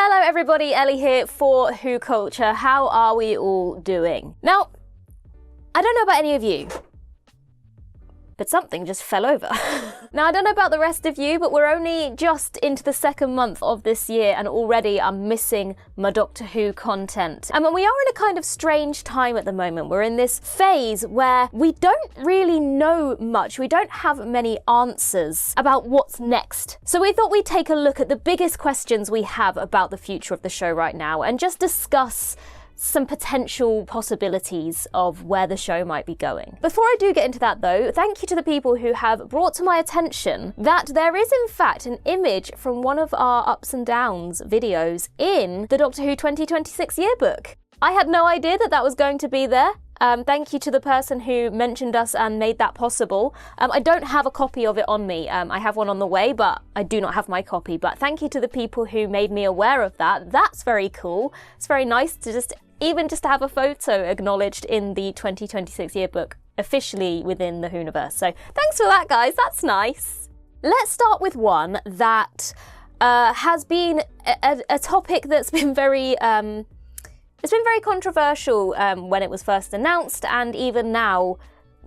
Hello everybody, Ellie here for WhoCulture. How are we all doing? Now, I don't know about any of you, but something just fell over. Now, I don't know about the rest of you, but we're only just into the second month of this year and already I'm missing my Doctor Who content. And we are in a kind of strange time at the moment. We're in this phase where we don't really know much. We don't have many answers about what's next. So we thought we'd take a look at the biggest questions we have about the future of the show right now and just discuss some potential possibilities of where the show might be going. Before I do get into that though, thank you to the people who have brought to my attention that there is in fact an image from one of our ups and downs videos in the Doctor Who 2026 yearbook. I had no idea that that was going to be there. Thank you to the person who mentioned us and made that possible. I don't have a copy of it on me. I have one on the way, but I do not have my copy. But thank you to the people who made me aware of that. That's very cool. It's very nice to just have a photo acknowledged in the 2026 yearbook officially within the Whoniverse. So thanks for that, guys. That's nice. Let's start with one that has been a topic that's been very it's been very controversial when it was first announced, and even now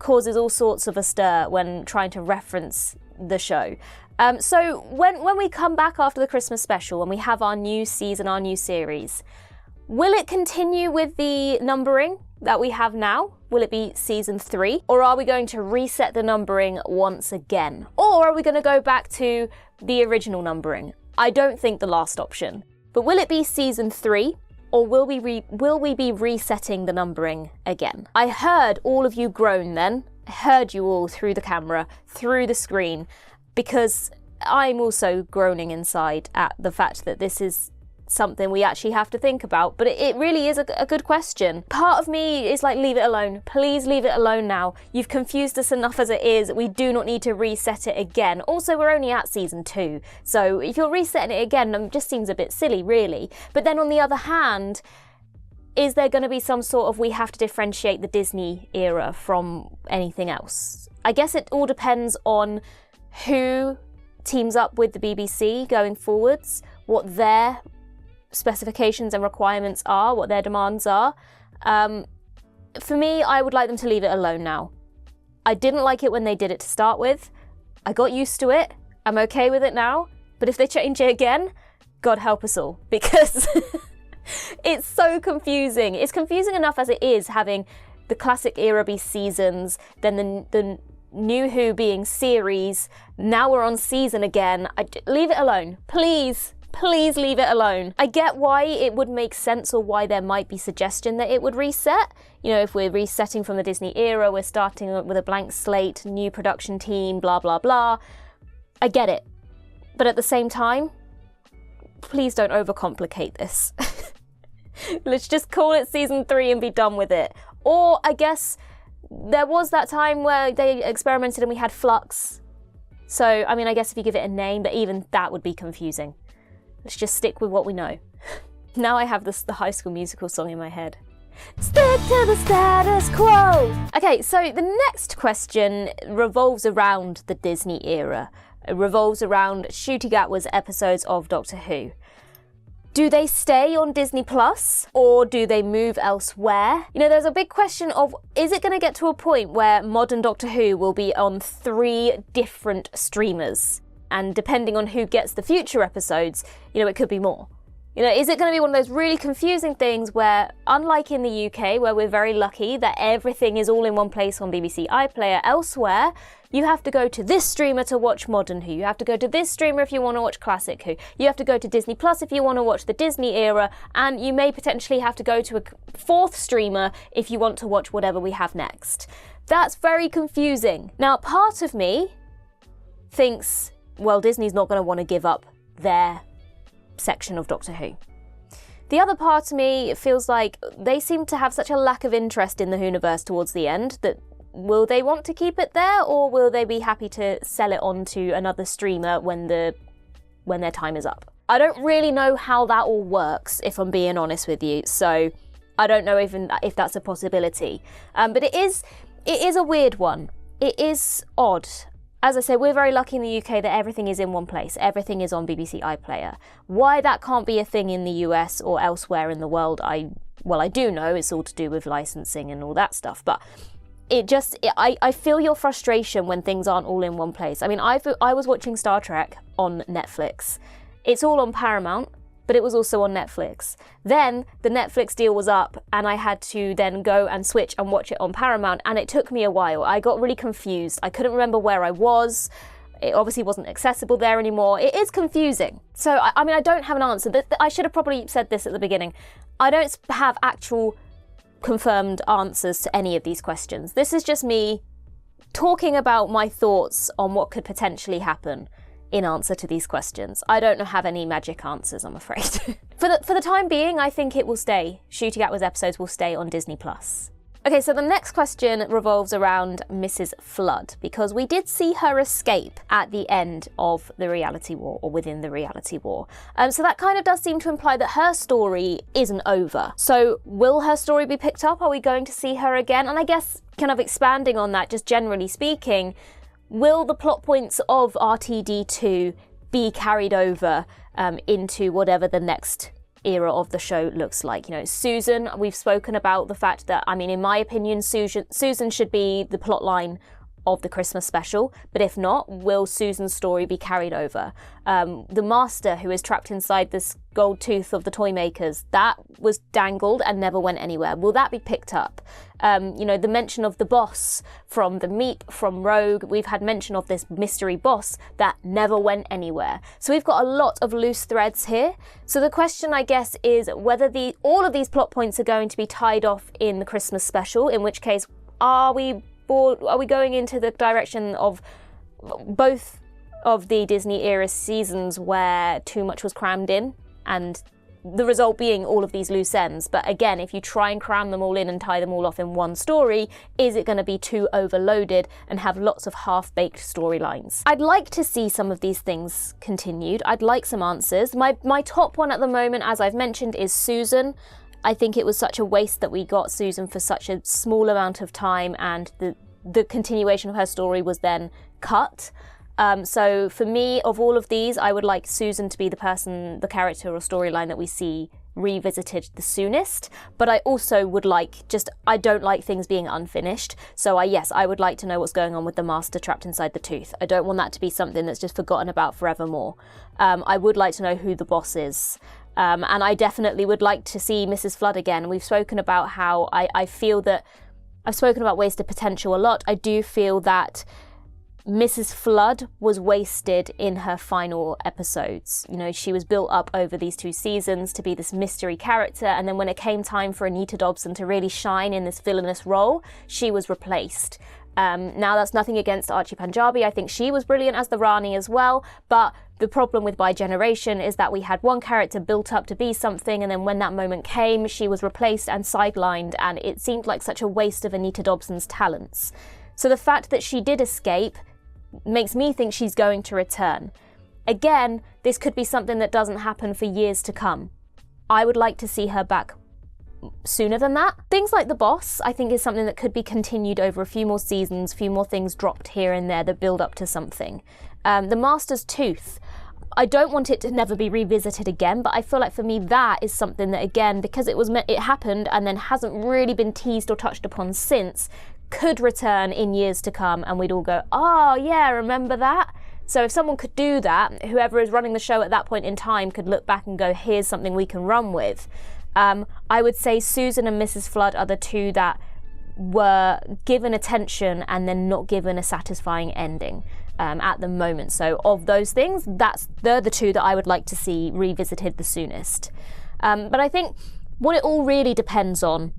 causes all sorts of a stir when trying to reference the show. So when we come back after the Christmas special and we have our new season, our new series, will it continue with the numbering that we have now? Will it be season 3? Or are we going to reset the numbering once again? Or are we going to go back to the original numbering? I don't think the last option. But will it be season 3? Or will we be resetting the numbering again? I heard all of you groan then. I heard you all through the camera, through the screen, because I'm also groaning inside at the fact that this is something we actually have to think about, but it really is a good question. Part of me is like, leave it alone. Please leave it alone now. You've confused us enough as it is. We do not need to reset it again. Also, we're only at season 2, so if you're resetting it again, it just seems a bit silly, really. But then on the other hand, is there going to be some sort of we have to differentiate the Disney era from anything else? I guess it all depends on who teams up with the BBC going forwards, what their specifications and requirements are, what their demands are. For me, I would like them to leave it alone now. I didn't like it when they did it to start with. I got used to it. I'm okay with it now. But if they change it again, God help us all, because it's so confusing. It's confusing enough as it is, having the classic era be seasons, then the New Who being series. Now we're on season again. Leave it alone, please. Please leave it alone. I get why it would make sense, or why there might be suggestion that it would reset. You know, if we're resetting from the Disney era, we're starting with a blank slate, new production team, blah, blah, blah. I get it. But at the same time, please don't overcomplicate this. Let's just call it season 3 and be done with it. Or I guess there was that time where they experimented and we had Flux. So, I mean, I guess if you give it a name, but even that would be confusing. Let's just stick with what we know. Now I have the High School Musical song in my head. Stick to the status quo! Okay, so the next question revolves around the Disney era. It revolves around Ncuti Gatwa's episodes of Doctor Who. Do they stay on Disney Plus, or do they move elsewhere? You know, there's a big question of, is it going to get to a point where modern Doctor Who will be on 3 different streamers? And depending on who gets the future episodes, you know, it could be more. You know, is it going to be one of those really confusing things where, unlike in the UK, where we're very lucky that everything is all in one place on BBC iPlayer, elsewhere, you have to go to this streamer to watch Modern Who, you have to go to this streamer if you want to watch Classic Who, you have to go to Disney Plus if you want to watch the Disney era, and you may potentially have to go to a 4th streamer if you want to watch whatever we have next. That's very confusing. Now, part of me thinks, well, Disney's not going to want to give up their section of Doctor Who. The other part of me feels like they seem to have such a lack of interest in the Whoniverse towards the end that will they want to keep it there, or will they be happy to sell it on to another streamer when their time is up? I don't really know how that all works, if I'm being honest with you, so I don't know even if that's a possibility. But it is a weird one. It is odd. As I say, we're very lucky in the UK that everything is in one place. Everything is on BBC iPlayer. Why that can't be a thing in the US or elsewhere in the world, I do know. It's all to do with licensing and all that stuff. But I feel your frustration when things aren't all in one place. I mean, I was watching Star Trek on Netflix. It's all on Paramount, but it was also on Netflix. Then the Netflix deal was up and I had to then go and switch and watch it on Paramount, and it took me a while. I got really confused. I couldn't remember where I was. It obviously wasn't accessible there anymore. It is confusing. So, I mean, I don't have an answer. I should have probably said this at the beginning. I don't have actual confirmed answers to any of these questions. This is just me talking about my thoughts on what could potentially happen in answer to these questions. I don't have any magic answers, I'm afraid. For the time being, I think it will stay. Shooting Outwards episodes will stay on Disney+. Okay, so the next question revolves around Mrs. Flood, because we did see her escape at the end of the reality war, or within the reality war. So that kind of does seem to imply that her story isn't over. So will her story be picked up? Are we going to see her again? And I guess kind of expanding on that, just generally speaking, will the plot points of RTD2 be carried over into whatever the next era of the show looks like? You know, Susan, we've spoken about the fact that, I mean, in my opinion, Susan should be the plot line of the Christmas special, but if not, will Susan's story be carried over? The Master, who is trapped inside this gold tooth of the toy makers, that was dangled and never went anywhere. Will that be picked up? You know, the mention of the boss from the Meep, from Rogue, we've had mention of this mystery boss that never went anywhere. So we've got a lot of loose threads here. So the question, I guess, is whether all of these plot points are going to be tied off in the Christmas special, in which case, are we going into the direction of both of the Disney era seasons where too much was crammed in, and the result being all of these loose ends? But again, if you try and cram them all in and tie them all off in one story, is it going to be too overloaded and have lots of half-baked storylines? I'd like to see some of these things continued. I'd like some answers. My top one at the moment, as I've mentioned, is Susan. I think it was such a waste that we got Susan for such a small amount of time, and the continuation of her story was then cut. So for me, of all of these, I would like Susan to be the character or storyline that we see revisited the soonest. But I also would like, I don't like things being unfinished. So I would like to know what's going on with the Master trapped inside the tooth. I don't want that to be something that's just forgotten about forevermore. I would like to know who the boss is. And I definitely would like to see Mrs. Flood again. We've spoken about how I feel that I've spoken about wasted potential a lot. I do feel that Mrs. Flood was wasted in her final episodes. You know, she was built up over these 2 seasons to be this mystery character, and then when it came time for Anita Dobson to really shine in this villainous role, she was replaced. Now, that's nothing against Archie Panjabi. I think she was brilliant as the Rani as well, but the problem with By Generation is that we had one character built up to be something, and then when that moment came, she was replaced and sidelined, and it seemed like such a waste of Anita Dobson's talents. So the fact that she did escape makes me think she's going to return. Again, this could be something that doesn't happen for years to come. I would like to see her back sooner than that. Things like the boss, I think, is something that could be continued over a few more seasons, a few more things dropped here and there that build up to something. The Master's tooth, I don't want it to never be revisited again, but I feel like for me that is something that, again, because it happened and then hasn't really been teased or touched upon since, could return in years to come, and we'd all go, oh yeah, remember that? So if someone could do that, whoever is running the show at that point in time could look back and go, here's something we can run with. I would say Susan and Mrs. Flood are the 2 that were given attention and then not given a satisfying ending at the moment. So of those things, they're the 2 that I would like to see revisited the soonest. But I think what it all really depends on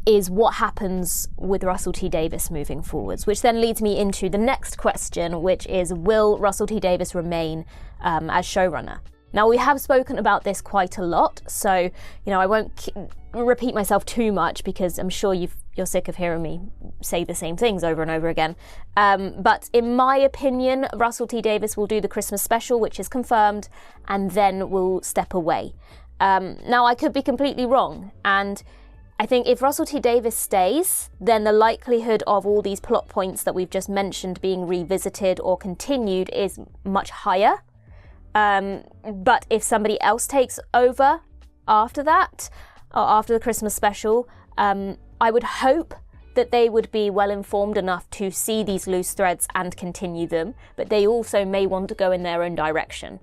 is what happens with Russell T Davies moving forwards, which then leads me into the next question, which is, will Russell T Davies remain as showrunner? Now, we have spoken about this quite a lot, so, you know, I won't repeat myself too much because I'm sure you're sick of hearing me say the same things over and over again. But in my opinion, Russell T Davies will do the Christmas special, which is confirmed, and then will step away. Now, I could be completely wrong, and I think if Russell T Davies stays, then the likelihood of all these plot points that we've just mentioned being revisited or continued is much higher. But if somebody else takes over after that, or after the Christmas special, I would hope that they would be well informed enough to see these loose threads and continue them, but they also may want to go in their own direction.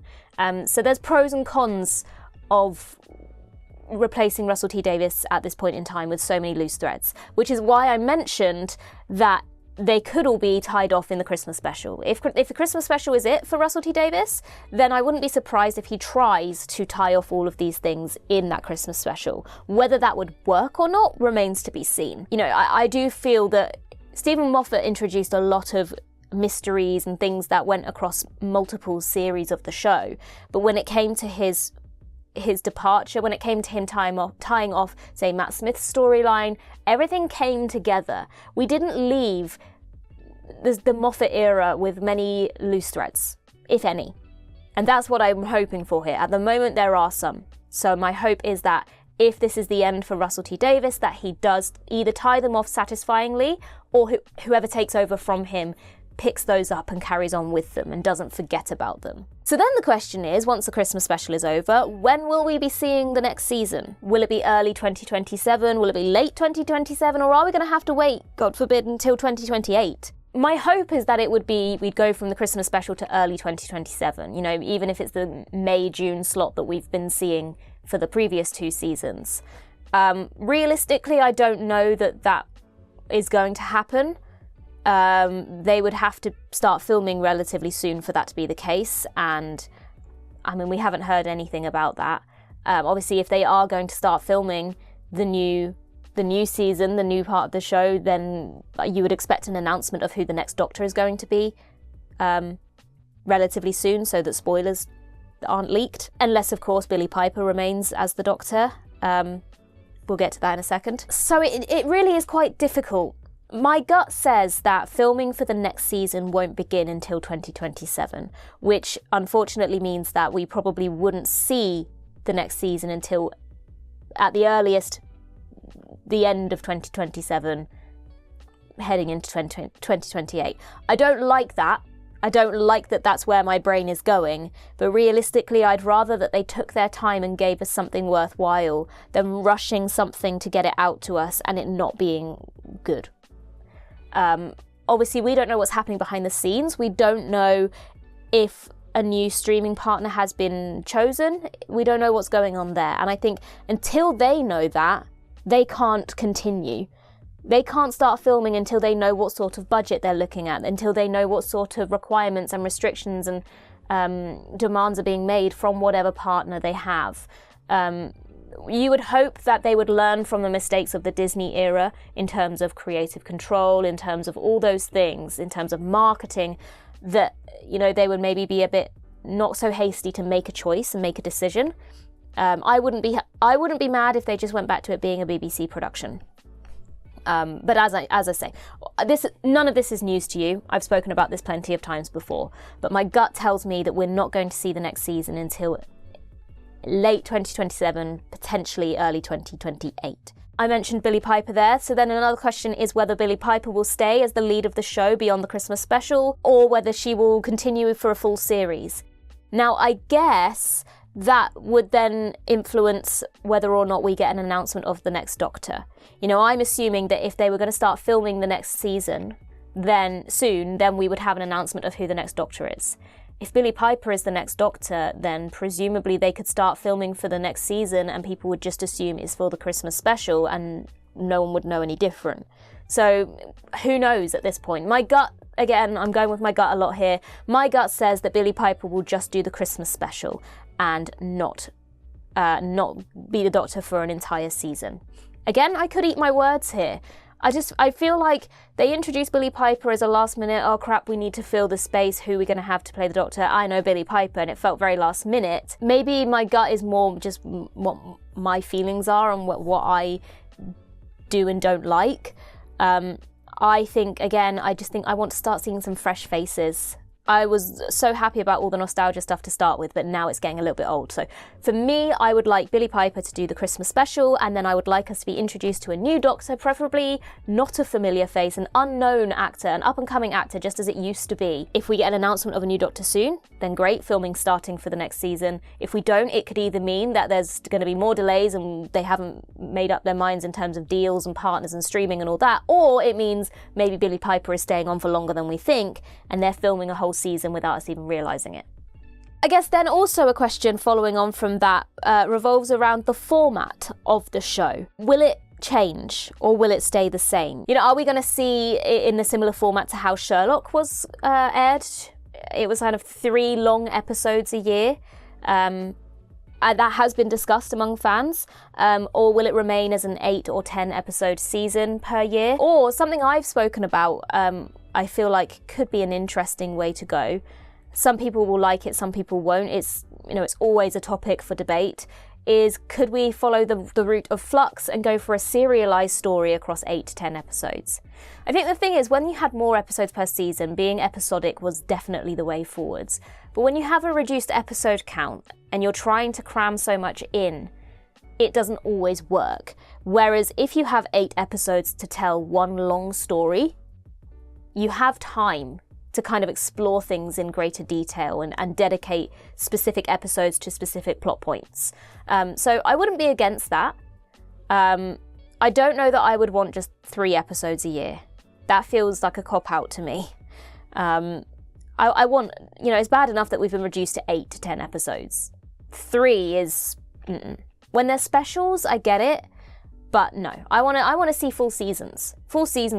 So there's pros and cons of replacing Russell T Davies at this point in time with so many loose threads, which is why I mentioned that they could all be tied off in the Christmas special. If the Christmas special is it for Russell T Davies, then I wouldn't be surprised if he tries to tie off all of these things in that Christmas special. Whether that would work or not remains to be seen. You know, I do feel that Stephen Moffat introduced a lot of mysteries and things that went across multiple series of the show, but when it came to his departure, when it came to him tying off, say, Matt Smith's storyline, everything came together. We didn't leave the Moffat era with many loose threads, if any. And that's what I'm hoping for here. At the moment, there are some. So my hope is that if this is the end for Russell T Davies, that he does either tie them off satisfyingly, or whoever takes over from him picks those up and carries on with them and doesn't forget about them. So then the question is, once the Christmas special is over, when will we be seeing the next season? Will it be early 2027? Will it be late 2027? Or are we going to have to wait, God forbid, until 2028? My hope is that we'd go from the Christmas special to early 2027, you know, even if it's the May-June slot that we've been seeing for the previous 2 seasons. Realistically, I don't know that is going to happen. They would have to start filming relatively soon for that to be the case, and I mean, we haven't heard anything about that. Obviously, if they are going to start filming the new season, the new part of the show, then you would expect an announcement of who the next Doctor is going to be relatively soon, so that spoilers aren't leaked. Unless, of course, Billie Piper remains as the Doctor. We'll get to that in a second. So it really is quite difficult. My gut says that filming for the next season won't begin until 2027, which unfortunately means that we probably wouldn't see the next season until, at the earliest, the end of 2027, heading into 2028. I don't like that. I don't like that that's where my brain is going, but realistically, I'd rather that they took their time and gave us something worthwhile than rushing something to get it out to us and it not being good. Obviously, we don't know what's happening behind the scenes. We don't know if a new streaming partner has been chosen. We don't know what's going on there. And I think until they know that, they can't continue. They can't start filming until they know what sort of budget they're looking at, until they know what sort of requirements and restrictions and demands are being made from whatever partner they have. You would hope that they would learn from the mistakes of the Disney era in terms of creative control, in terms of all those things, in terms of marketing, that, you know, they would maybe be a bit not so hasty to make a choice and make a decision. I wouldn't be mad if they just went back to it being a BBC production. But as I say, none of this is news to you. I've spoken about this plenty of times before, but my gut tells me that we're not going to see the next season until late 2027, potentially early 2028. I mentioned Billie Piper there, so then another question is whether Billie Piper will stay as the lead of the show beyond the Christmas special, or whether she will continue for a full series. Now, I guess that would then influence whether or not we get an announcement of the next Doctor. You know, I'm assuming that if they were going to start filming the next season, then we would have an announcement of who the next Doctor is. If Billie Piper is the next Doctor, then presumably they could start filming for the next season and people would just assume it's for the Christmas special and no one would know any different. So who knows at this point? My gut, again, I'm going with my gut a lot here. My gut says that Billie Piper will just do the Christmas special and not be the Doctor for an entire season. Again, I could eat my words here. I feel like they introduced Billie Piper as a last minute, oh crap, we need to fill the space, who are we going to have to play the Doctor? I know Billie Piper, and it felt very last minute. Maybe my gut is more just what my feelings are and what I do and don't like. I think, again, I just think I want to start seeing some fresh faces I was so happy about all the nostalgia stuff to start with, but now it's getting a little bit old. So for me, I would like Billie Piper to do the Christmas special, and then I would like us to be introduced to a new Doctor, preferably not a familiar face, an unknown actor, an up-and-coming actor, just as it used to be. If we get an announcement of a new Doctor soon, then great, filming starting for the next season. If we don't, it could either mean that there's going to be more delays and they haven't made up their minds in terms of deals and partners and streaming and all that, or it means maybe Billie Piper is staying on for longer than we think, and they're filming a whole season without us even realising it. I guess then also a question following on from that revolves around the format of the show. Will it change or will it stay the same? You know, are we going to see it in a similar format to how Sherlock was aired? It was kind of 3 long episodes a year. That has been discussed among fans. Or will it remain as an 8 or 10 episode season per year? Or something I've spoken about, I feel like could be an interesting way to go. Some people will like it, some people won't. It's always a topic for debate. Is could we follow the route of Flux and go for a serialized story across 8 to 10 episodes? I think the thing is, when you had more episodes per season, being episodic was definitely the way forwards. But when you have a reduced episode count and you're trying to cram so much in, it doesn't always work. Whereas if you have 8 episodes to tell one long story, you have time to kind of explore things in greater detail and dedicate specific episodes to specific plot points. So I wouldn't be against that. I don't know that I would want just 3 episodes a year. That feels like a cop-out to me. I want, it's bad enough that we've been reduced to 8 to 10 episodes. 3 is, When there's specials, I get it. But no, I want to see full seasons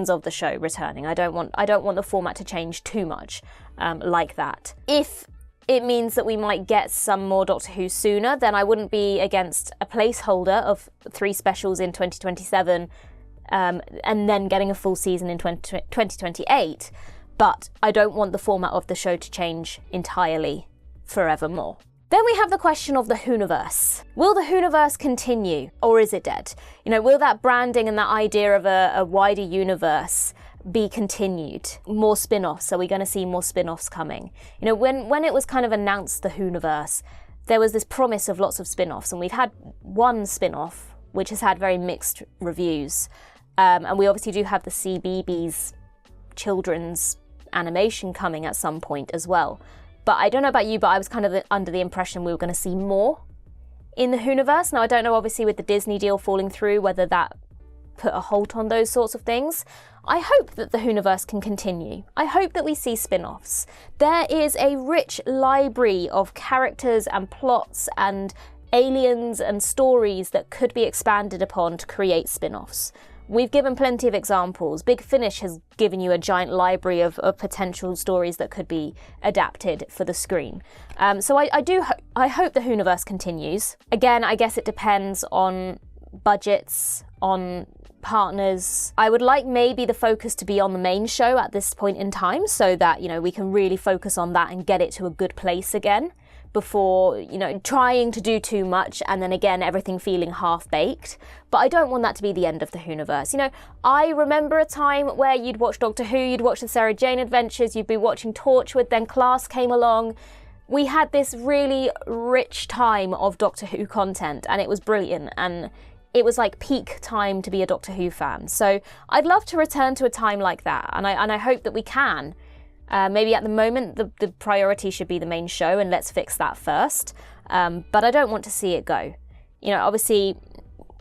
of the show returning. I don't want the format to change too much like that. If it means that we might get some more Doctor Who sooner, then I wouldn't be against a placeholder of 3 specials in 2027 and then getting a full season in 2028. But I don't want the format of the show to change entirely forevermore. Then we have the question of the Whoniverse. Will the Whoniverse continue, or is it dead? Will that branding and that idea of a wider universe be continued? More spin-offs, are we going to see more spin-offs coming? When it was kind of announced, the Whoniverse, there was this promise of lots of spin-offs, and we've had one spin-off, which has had very mixed reviews. And we obviously do have the CBeebies children's animation coming at some point as well. But I don't know about you, but I was kind of under the impression we were going to see more in the Whoniverse. Now, I don't know, obviously, with the Disney deal falling through, whether that put a halt on those sorts of things. I hope that the Whoniverse can continue. I hope that we see spin-offs. There is a rich library of characters and plots and aliens and stories that could be expanded upon to create spin-offs. We've given plenty of examples. Big Finish has given you a giant library of potential stories that could be adapted for the screen. So I hope the Whoniverse continues. Again, I guess it depends on budgets, on partners. I would like maybe the focus to be on the main show at this point in time, so that we can really focus on that and get it to a good place again, before, trying to do too much and then again everything feeling half-baked. But I don't want that to be the end of the Whoniverse. I remember a time where you'd watch Doctor Who, you'd watch the Sarah Jane Adventures, you'd be watching Torchwood, then Class came along. We had this really rich time of Doctor Who content, and it was brilliant, and it was like peak time to be a Doctor Who fan. So I'd love to return to a time like that, and I hope that we can. Maybe at the moment the priority should be the main show, and let's fix that first. But I don't want to see it go. Obviously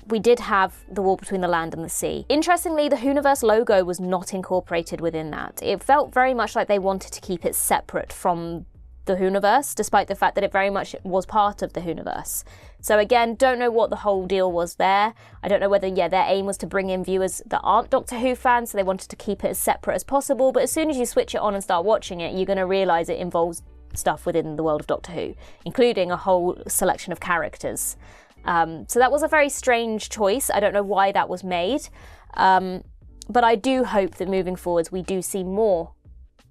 we did have the War Between the Land and the Sea. Interestingly, the Whoniverse logo was not incorporated within that. It felt very much like they wanted to keep it separate from the Whoniverse, despite the fact that it very much was part of the Whoniverse. So again, don't know what the whole deal was there. I don't know whether, their aim was to bring in viewers that aren't Doctor Who fans, so they wanted to keep it as separate as possible. But as soon as you switch it on and start watching it, you're going to realise it involves stuff within the world of Doctor Who, including a whole selection of characters. So that was a very strange choice. I don't know why that was made. But I do hope that moving forwards we do see more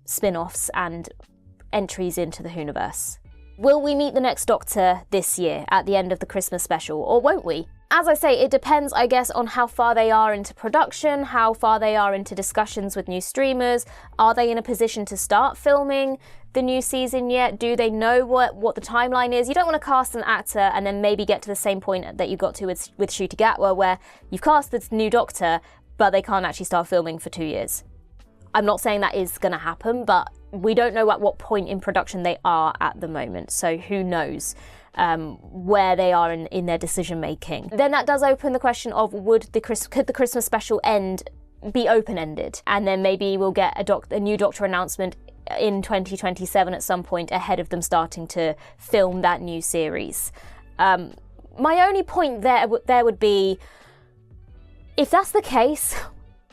spin-offs and entries into the Whoniverse. Will we meet the next Doctor this year at the end of the Christmas special, or won't we? As I say, it depends, I guess, on how far they are into production, how far they are into discussions with new streamers. Are they in a position to start filming the new season yet? Do they know what the timeline is? You don't want to cast an actor and then maybe get to the same point that you got to with Ncuti Gatwa, where you've cast this new Doctor, but they can't actually start filming for 2 years. I'm not saying that is going to happen, but we don't know at what point in production they are at the moment, so who knows where they are in their decision making. Then that does open the question of could the Christmas special be open-ended, and then maybe we'll get a new Doctor announcement in 2027 at some point ahead of them starting to film that new series. My only point there would be, if that's the case,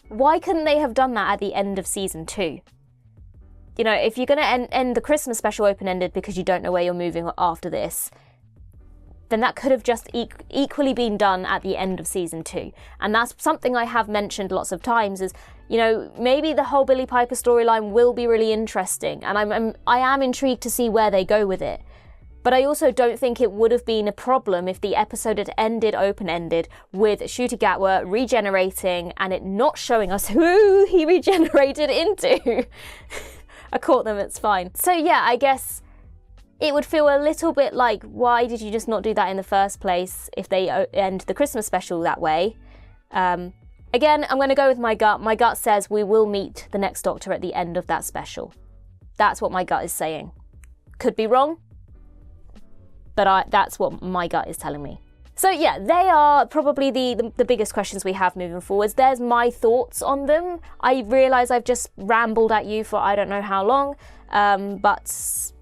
why couldn't they have done that at the end of season 2? You know, if you're going to end the Christmas special open-ended because you don't know where you're moving after this, then that could have just equally been done at the end of season 2. And that's something I have mentioned lots of times is, you know, maybe the whole Billie Piper storyline will be really interesting, and I am intrigued to see where they go with it. But I also don't think it would have been a problem if the episode had ended open-ended with Ncuti Gatwa regenerating and it not showing us who he regenerated into. I caught them, it's fine. So yeah, I guess it would feel a little bit like, why did you just not do that in the first place if they end the Christmas special that way? Again, I'm going to go with my gut. My gut says we will meet the next Doctor at the end of that special. That's what my gut is saying. Could be wrong, but that's what my gut is telling me. So yeah, they are probably the biggest questions we have moving forwards. There's my thoughts on them. I realise I've just rambled at you for I don't know how long, but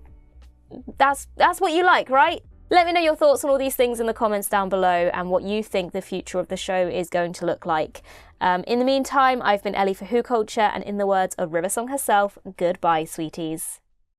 that's what you like, right? Let me know your thoughts on all these things in the comments down below and what you think the future of the show is going to look like. In the meantime, I've been Ellie for WhoCulture, and in the words of Riversong herself, goodbye, sweeties.